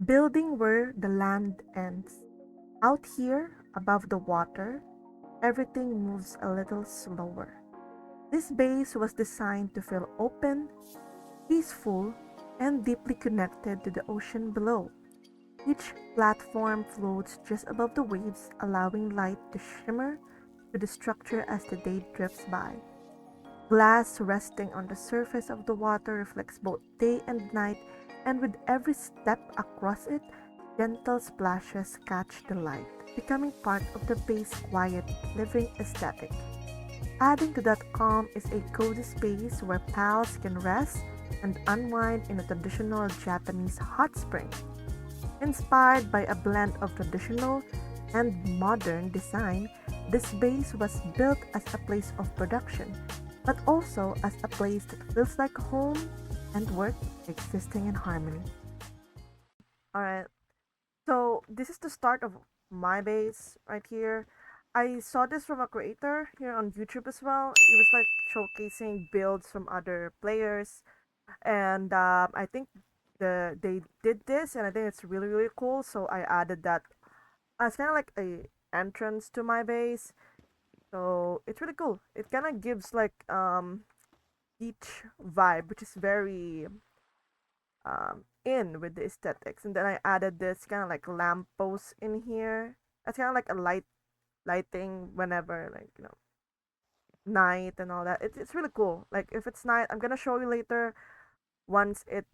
building where the land ends. Out here, above the water, everything moves a little slower. This base was designed to feel open, peaceful, and deeply connected to the ocean below. Each platform floats just above the waves, allowing light to shimmer through the structure as the day drifts by. Glass resting on the surface of the water reflects both day and night, and with every step across it, gentle splashes catch the light, becoming part of the base's quiet, living aesthetic. Adding to that calm is a cozy space where pals can rest and unwind in a traditional Japanese hot spring. Inspired by a blend of traditional and modern design, this base was built as a place of production, but also as a place that feels like home and work existing in harmony. Alright, so this is the start of my base right here. I saw this from a creator here on YouTube as well. It was like showcasing builds from other players, and I think they did this, and I think it's really really cool. So I added that as kind of like a entrance to my base. So it's really cool. It kind of gives like beach vibe, which is very in with the aesthetics. And then I added this kind of like lamppost in here. That's kind of like a lighting whenever like night and all that. It's really cool. Like if it's night, I'm gonna show you later once it's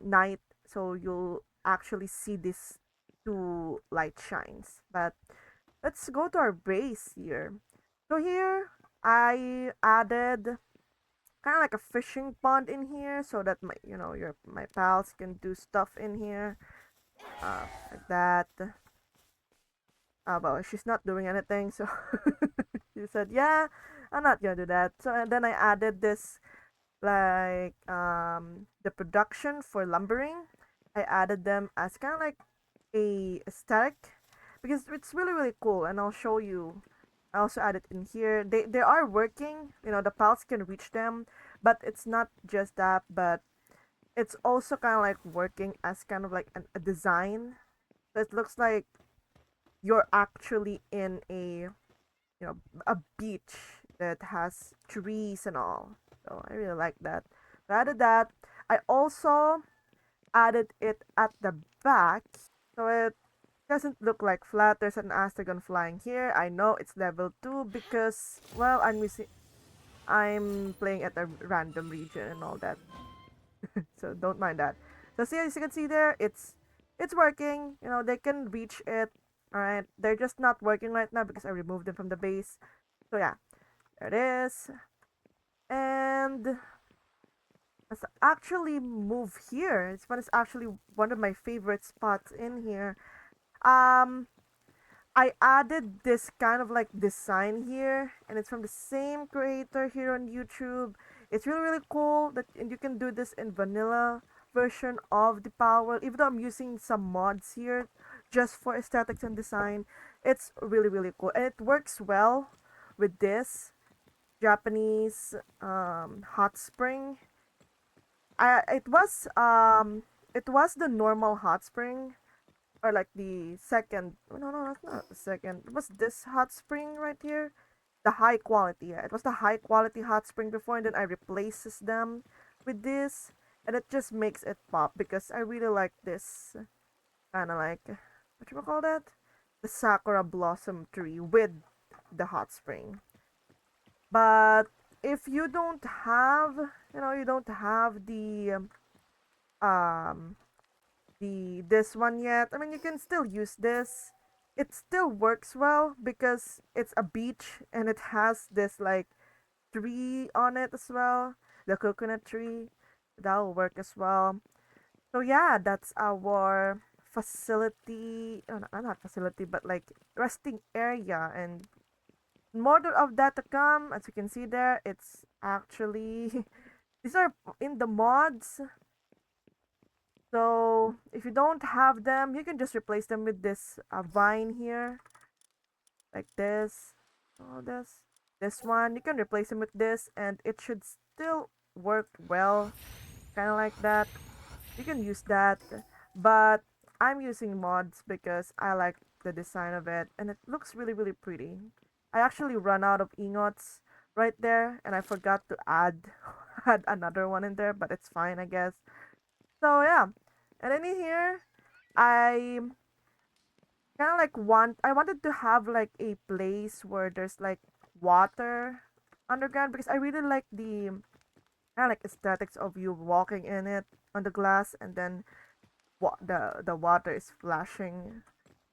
night, so you'll actually see these two light shines. But let's go to our base here. So here I added kind of like a fishing pond in here so that my pals can do stuff in here, like that. Well, she's not doing anything, so she said, "Yeah, I'm not gonna do that." So and then I added this like the production for lumbering. I added them as kind of like a aesthetic because it's really really cool, and I'll show you. I also added in here. They are working. The pals can reach them, but it's not just that. But it's also kind of like working as kind of like a design. So it looks like you're actually in a beach that has trees and all. So I really like that. So I added that. I also added it at the back so it doesn't look like flat. There's an astragon flying here. I know it's level 2 because, well, I'm playing at a random region and all that. So don't mind that. So see, as you can see there, it's working. They can reach it. All right, they're just not working right now because I removed them from the base. So yeah, there it is. And let's actually move here. This one is actually one of my favorite spots in here. Um, I added this kind of like design here, and it's from the same creator here on YouTube. It's really really cool that and you can do this in vanilla version of the Palworld. Even though I'm using some mods here just for aesthetics and design, it's really really cool, and it works well with this Japanese hot spring. I it was the normal hot spring, or like the second. No, no, that's not the second. It was this hot spring right here, the high quality. Yeah, it was the high quality hot spring before, and then I replaces them with this, and it just makes it pop because I really like this kind of like what you call that, the sakura blossom tree with the hot spring. But if you don't have, you don't have um this one yet. I mean, you can still use this. It still works well because it's a beach and it has this like tree on it as well, the coconut tree. That'll work as well. So yeah, that's our facility. Oh, not facility, but like resting area, and more of that to come. As you can see there, it's actually these are in the mods. So if you don't have them, you can just replace them with this vine here, like this. Oh, this one. You can replace them with this, and it should still work well, kind of like that. You can use that, But I'm using mods because I like the design of it and it looks really really pretty. I actually run out of ingots right there and I forgot to add add another one in there, but it's fine I guess. So yeah. And then in here I kind of like I wanted to have like a place where there's like water underground because I really like the kind of like aesthetics of you walking in it on the glass and then the water is flashing.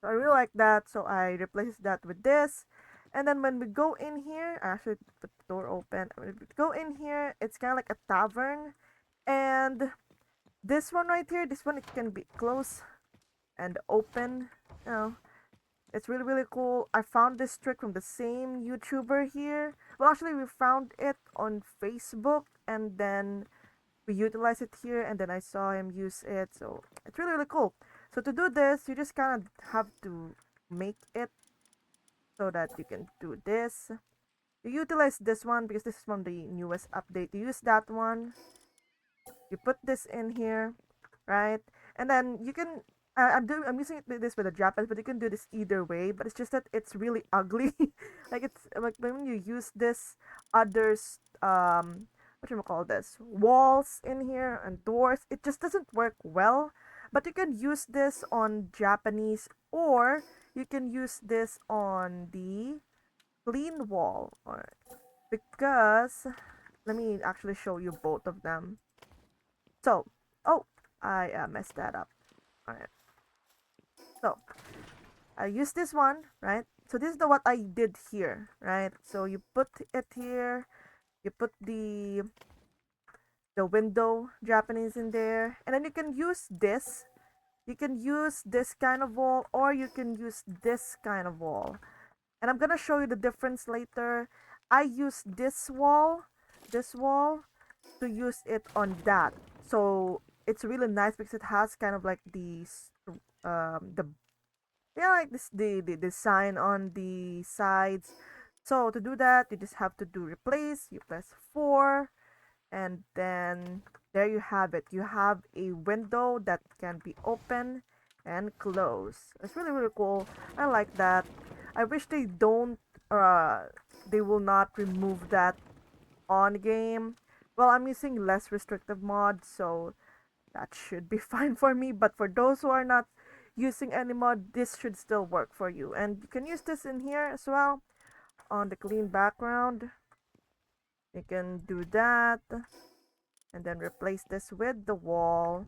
So I really like that. So I replaced that with this. And then when we go in here, I actually put the door open. When we go in here, it's kind of like a tavern. And this one right here, this one it can be closed and open. You know, it's really really cool. I found this trick from the same YouTuber here. Well, actually, we found it on Facebook, and then we utilize it here, and then I saw him use it. So it's really really cool. So to do this, you just kind of have to make it so that you can do this. You utilize this one because this is from the newest update. You use that one. You put this in here, right? And then you can. I'm using this with a Japanese, but you can do this either way. But it's just that it's really ugly. Like it's like when you use this others what you call this walls in here and doors, it just doesn't work well. But you can use this on Japanese, or you can use this on the clean wall, or because let me actually show you both of them. So, oh, I messed that up. All right. So, I use this one, right? So this is the what I did here, right? So you put it here, you put the window Japanese in there, and then you can use this. You can use this kind of wall, or you can use this kind of wall. And I'm gonna show you the difference later. I use this wall, to use it on that. So it's really nice because it has kind of like these the yeah like this the sign on the sides. So to do that, you just have to do replace. You press 4, and then there you have it. You have a window that can be open and close. It's really really cool. I like that. I wish they don't they will not remove that on game. Well, I'm using less restrictive mods, so that should be fine for me. But for those who are not using any mod, this should still work for you. And you can use this in here as well on the clean background. You can do that and then replace this with the wall.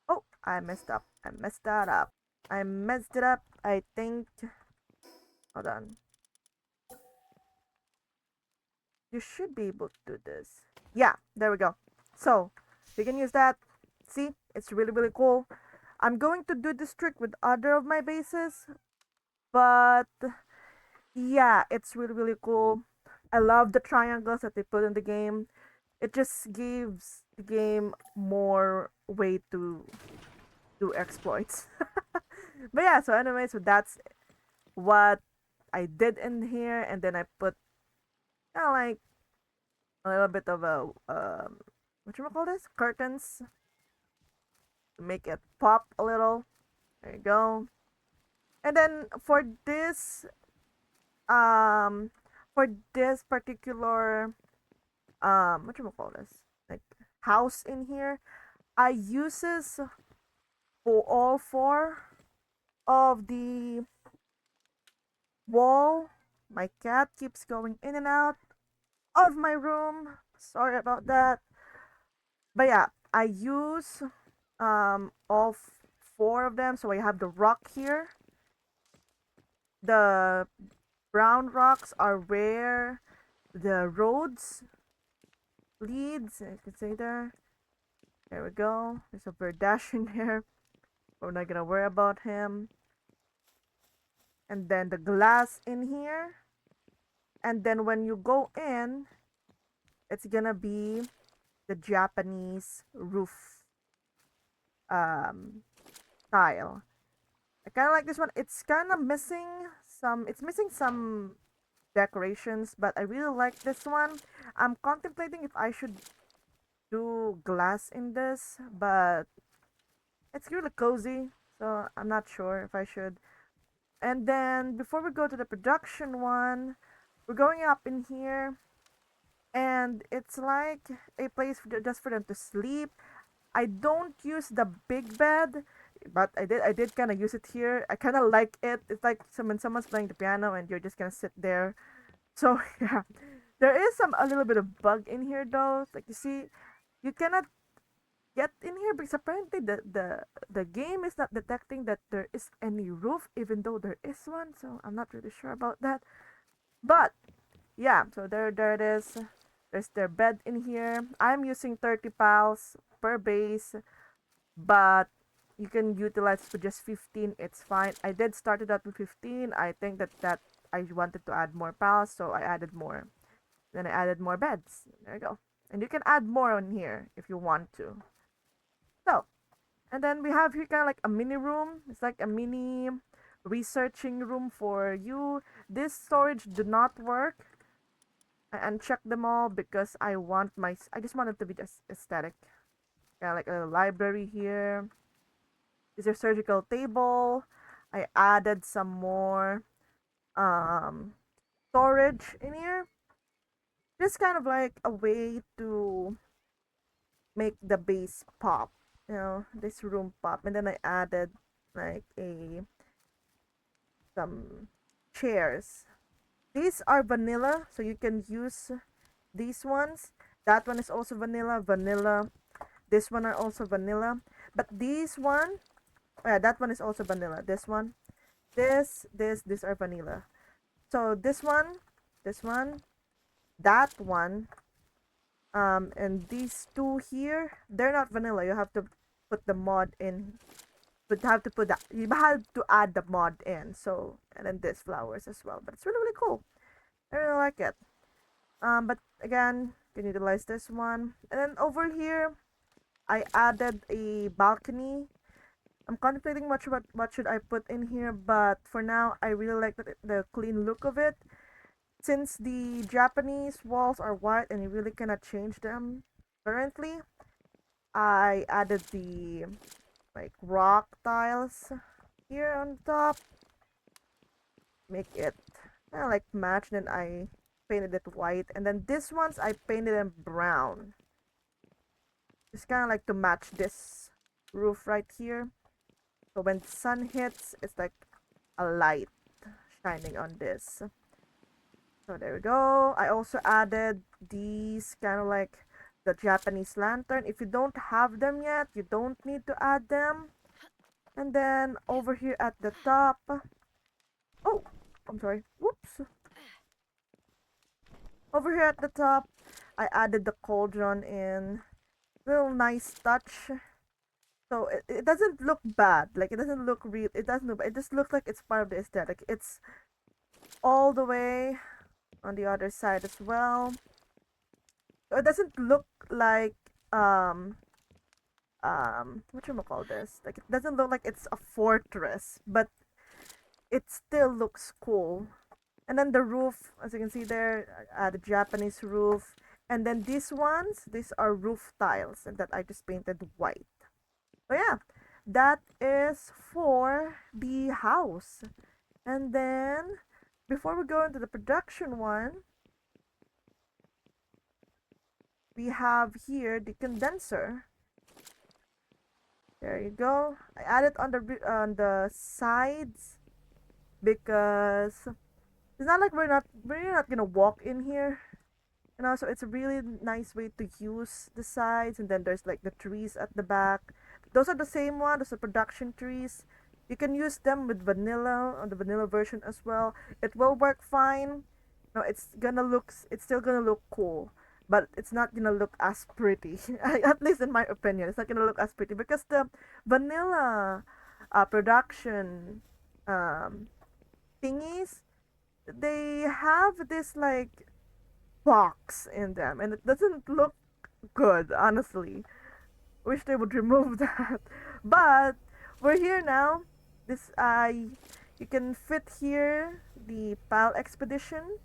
Oh, I messed up. I messed that up. I messed it up. I think. Hold on. You should be able to do this. Yeah, there we go. So, you can use that. See, it's really, really cool. I'm going to do this trick with other of my bases, but yeah, it's really, really cool. I love the triangles that they put in the game. It just gives the game more way to do exploits. But yeah, so anyway, so that's what I did in here, and then I put like a little bit of a what you call this curtains to make it pop a little. There you go. And then um for this particular what you call this like house in here, I uses for all four of the wall. My cat keeps going in and out of my room. Sorry about that. But yeah, I use all four of them. So I have the rock here. The brown rocks are where the roads leads. I can say there. There we go. There's a Verdash in there. We're not gonna worry about him. And then the glass in here. And then when you go in, it's gonna be the Japanese roof um, tile. I kind of like this one. It's kind of missing some. It's missing some decorations, but I really like this one. I'm contemplating if I should do glass in this, but it's really cozy, so I'm not sure if I should. And then before we go to the production one, we're going up in here, and it's like a place just for them to sleep. I don't use the big bed, but I did kind of use it here. I kind of like it. It's like when someone's playing the piano and you're just gonna sit there. So yeah, there is a little bit of bug in here though. It's like you see, you cannot get in here because apparently the game is not detecting that there is any roof, even though there is one. So I'm not really sure about that. But yeah, so there it is. There's their bed in here. I'm using 30 pals per base, but you can utilize for just 15. It's fine. I did start it out with 15. I think that I wanted to add more pals, so I added more. Then I added more beds. There you go. And you can add more on here if you want to. So, and then we have here kind of like a mini room. It's like a mini researching room for you. This storage do not work. I unchecked them all because I just want it to be just aesthetic. Yeah, like a library here. Is your surgical table. I added some more um storage in here. Just kind of like a way to make the base pop. This room pop. And then I added like a some chairs. These are vanilla, so you can use these ones. That one is also vanilla, vanilla. This one are also vanilla. But these one, oh yeah, that one is also vanilla. This one, this are vanilla. So this one, that one, and these two here, they're not vanilla. You have to put the mod in. But have to put that. You have to add the mod in. So and then this flowers as well. But it's really cool. I really like it. But again, you can utilize this one. And then over here, I added a balcony. I'm contemplating what should I put in here, but for now, I really like the clean look of it. Since the Japanese walls are white and you really cannot change them currently, I added the like rock tiles here on top. Make it kind of like match. Then I painted it white, and then this ones I painted them brown. It's kind of like to match this roof right here. So when sun hits, it's like a light shining on this. So there we go. I also added these kind of like the Japanese lantern. If you don't have them yet, you don't need to add them. And then over here at the top, oh, I'm sorry. Whoops. Over here at the top, I added the cauldron in. Little nice touch. So it doesn't look bad. Like it doesn't look real. It doesn't look. It just looks like it's part of the aesthetic. It's all the way on the other side as well. So it doesn't look like what you call this? Like it doesn't look like it's a fortress, but it still looks cool. And then the roof, as you can see there, the Japanese roof. And then these ones, these are roof tiles, and that I just painted white. So yeah, that is for the house. And then before we go into the production one, we have here the condenser. There you go. I added on the sides because it's not like we're not gonna walk in here. So it's a really nice way to use the sides, and then there's like the trees at the back. Those are the same one. Those are production trees. You can use them with vanilla on the vanilla version as well. It will work fine. No, it's still gonna look cool, but it's not gonna look as pretty. At least in my opinion, it's not gonna look as pretty because the vanilla production um, thingies, they have this like box in them, and it doesn't look good, honestly. Wish they would remove that. But we're here now. This you can fit here the PAL expedition,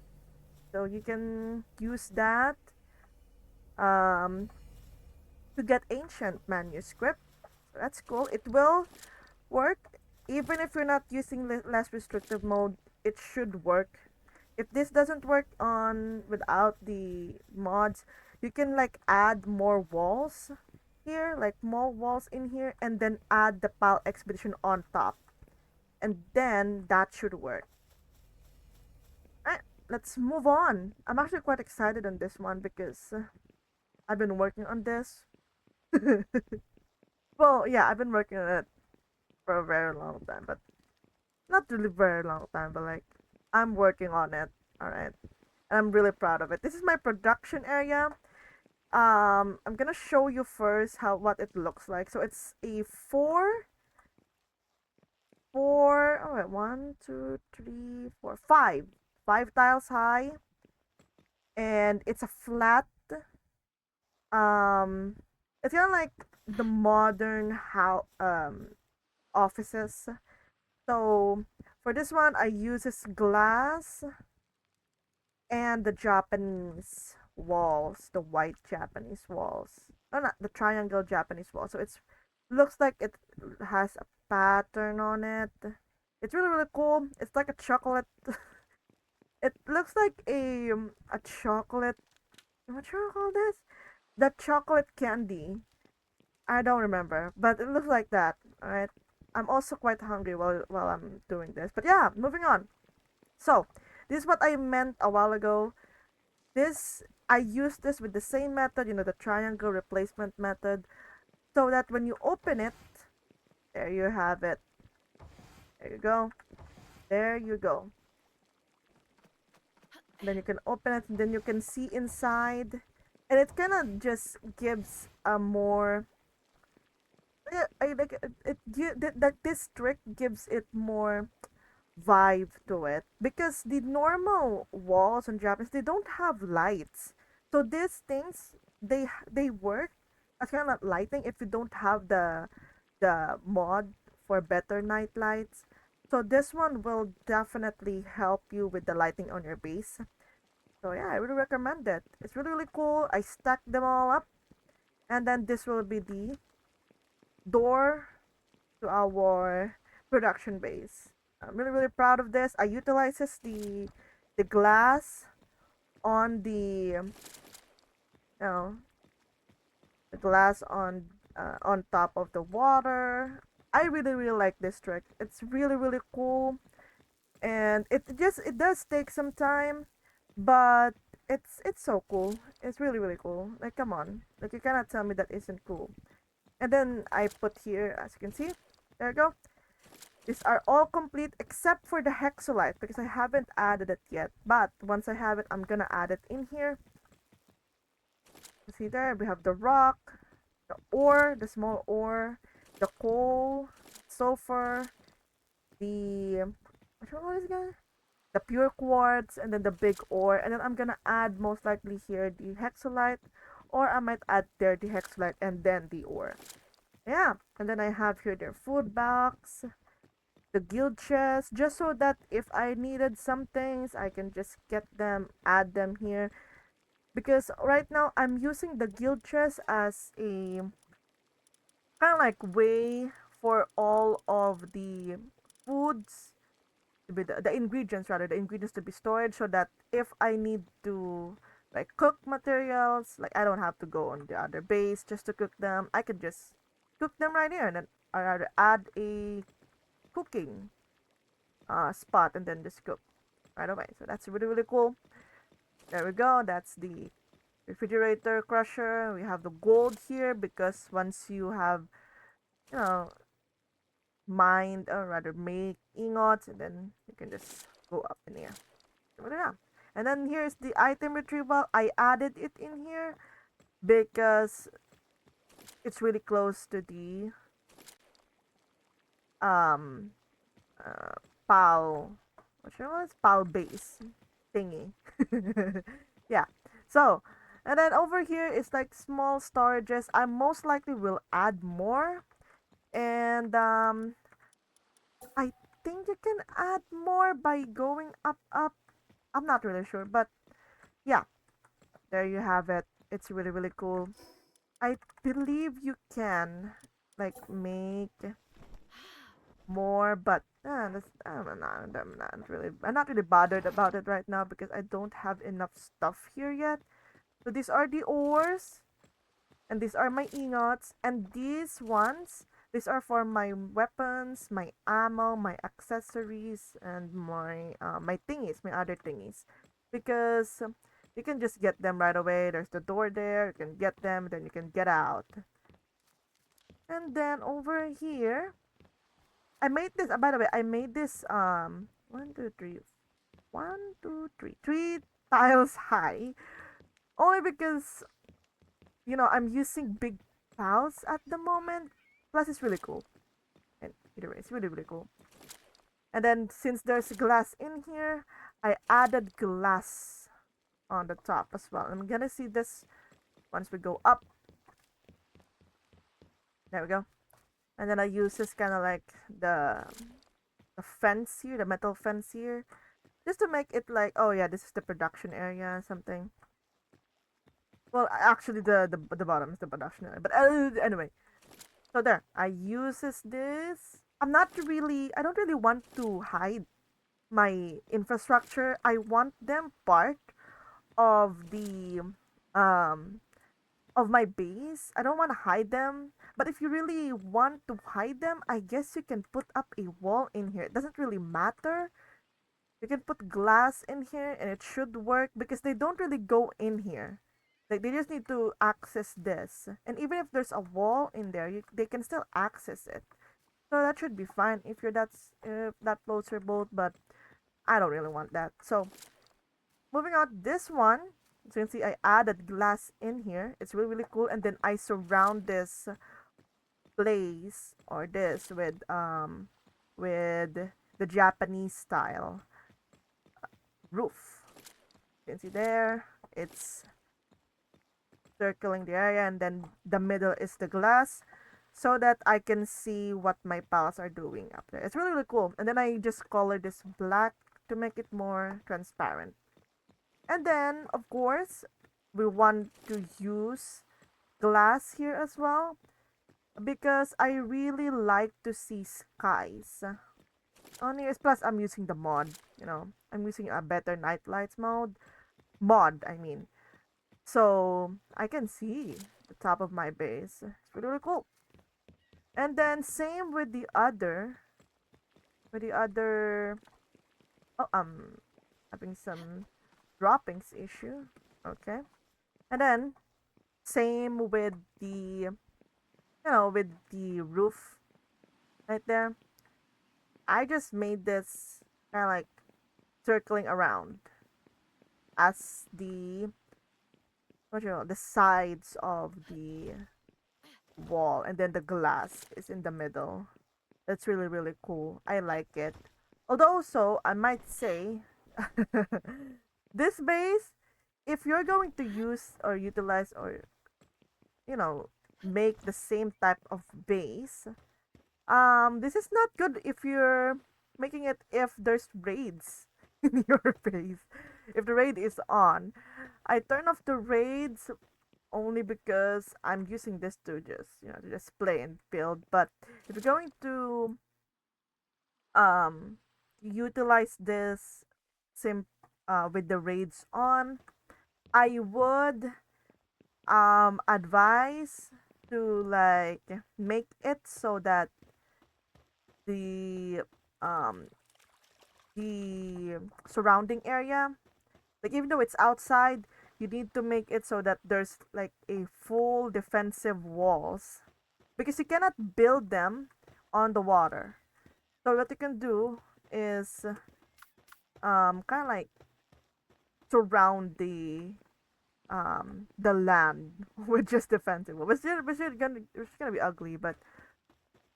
so you can use that um to get ancient manuscript. That's cool. It will work even if you're not using less restrictive mode. It should work. If this doesn't work on without the mods, you can like add more walls here, like more walls in here, and then add the PAL expedition on top, and then that should work. Alright, let's move on. I'm actually quite excited on this one because I've been working on this. Well, yeah, I've been working on it for a very long time, but not really very long time, but like I'm working on it. All right, and I'm really proud of it. This is my production area. I'm gonna show you first how what it looks like. So it's a four. Oh wait, one, two, three, four, five tiles high, and it's a flat. Um, it's kind of like the modern how offices. So for this one, I use this glass and the Japanese walls, the white Japanese walls. Oh, not the triangle Japanese wall. So it's looks like it has a pattern on it. It's really really cool. It's like a chocolate. It looks like a chocolate. What should I call this? The chocolate candy. I don't remember, but it looks like that. All right. I'm also quite hungry while I'm doing this. But yeah, moving on. So this is what I meant a while ago. This I use this with the same method, you know, the triangle replacement method, so that when you open it, there you have it. There you go. There you go. Then you can open it, and then you can see inside, and it kind of just gives a more. Yeah, I like that this trick gives it more vibe to it because the normal walls on Japanese they don't have lights. So these things they work as kind of lighting if you don't have the mod for better night lights. So this one will definitely help you with the lighting on your base. So yeah, I really recommend it. It's really really cool. I stacked them all up, and then this will be the door to our production base. I'm really really proud of this. I utilizes the glass on know the glass on top of the water. I really really like this trick. It's really really cool, and it does take some time, but it's so cool. It's really really cool. Like come on, like you cannot tell me that isn't cool. And then I put here, as you can see, there you go. These are all complete except for the hexolite because I haven't added it yet. But once I have it, I'm gonna add it in here. See there, we have the rock, the ore, the small ore, the coal, sulfur, the what is it again? The pure quartz, and then the big ore. And then I'm gonna add most likely here the hexolite, or I might add there the hexolite and then the ore. Yeah, and then I have here their food box, the guild chest, just so that if I needed some things, I can just get them, add them here. Because right now I'm using the guild chest as a kind of like way for all of the foods to be the ingredients rather the ingredients to be stored so that if I need to like cook materials, like I don't have to go on the other base just to cook them. I could just cook them right here and then I rather add a cooking spot and then just cook right away. So that's really really cool. There we go. That's the refrigerator crusher. We have the gold here because once you have you know mined or rather make ingots and then you can just go up in here. And then here's the item retrieval. I added it in here because it's really close to the um uh, PAL, what should was PAL base thingy. Yeah. So, and then over here is like small storages. I most likely will add more, and I think you can add more by going up up. I'm not really sure, but yeah, there you have it. It's really really cool. I believe you can. like make more, but that's, I'm not really bothered about it right now because I don't have enough stuff here yet. So these are the ores, and these are my ingots, and these are for my weapons, my ammo, my accessories, and my thingies, my other thingies, because you can just get them right away. There's the door there. You can get them, then you can get out. And then over here, I made this. By the way, I made this one, two, three, one, two, three, three tiles high, only because I'm using big tiles at the moment. Plus, it's really cool. And either way, it's really really cool. And then since there's glass in here, I added glass on the top as well. I'm gonna see this once we go up. There we go. And then I use this kind of like the fence here, the metal fence here, just to make it like, oh yeah, this is the production area or something. Well, actually, the bottom is the production area. But anyway, so there, I uses this. I don't really want to hide my infrastructure. I want them part of the um of my base. I don't want to hide them. But if you really want to hide them, I guess you can put up a wall in here. It doesn't really matter. You can put glass in here and it should work because they don't really go in here. Like they just need to access this. And even if there's a wall in there, they can still access it. So that should be fine if that floats your boat, but I don't really want that. So moving on, this one, so you can see I added glass in here. It's really really cool, and then I surround this place or this with the Japanese style roof. You can see there, it's circling the area, and then the middle is the glass so that I can see what my pals are doing up there. It's really, really cool. And then I just color this black to make it more transparent. And then, of course, we want to use glass here as well because I really like to see skies on here. Plus, I'm using the mod, I'm using a better night lights mod, I mean. So I can see the top of my base. It's really, really cool. And then same with the other oh having some droppings issue. Okay. And then same with the roof right there. I just made this kind of like circling around as the sides of the wall, and then the glass is in the middle. That's really really cool. I like it. Although also I might say this base, if you're going to use or utilize or you know make the same type of base, this is not good if you're making it if there's raids in your base. If the raid is on, I turn off the raids only because I'm using this to just play and build. But if you're going to um utilize this sim with the raids on, I would advise to like make it so that the um the surrounding area, like even though it's outside, you need to make it so that there's like a full defensive walls because you cannot build them on the water. So what you can do is kind of like surround the land with just defensive walls. It's gonna be ugly, but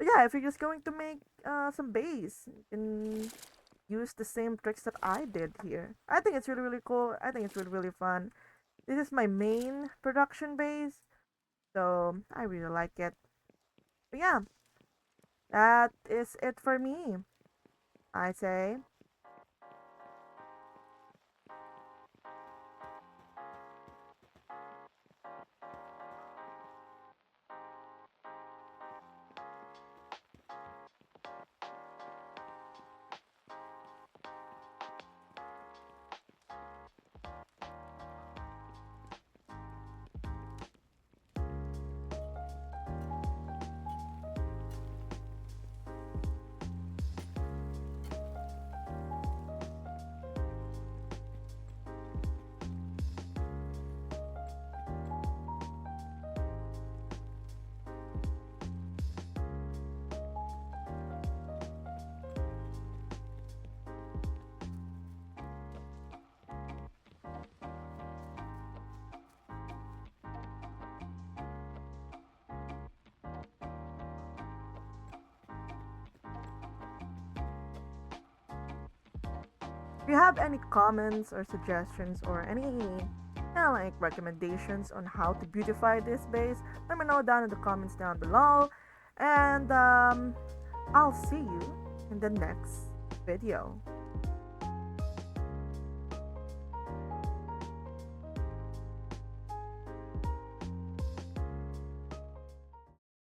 yeah, if you're just going to make some base, you can use the same tricks that I did here. I think it's really really cool. I think it's really really fun. This is my main production base, so I really like it. But yeah, that is it for me. I say. If you have any comments or suggestions or any like recommendations on how to beautify this base, let me know down in the comments down below. And I'll see you in the next video.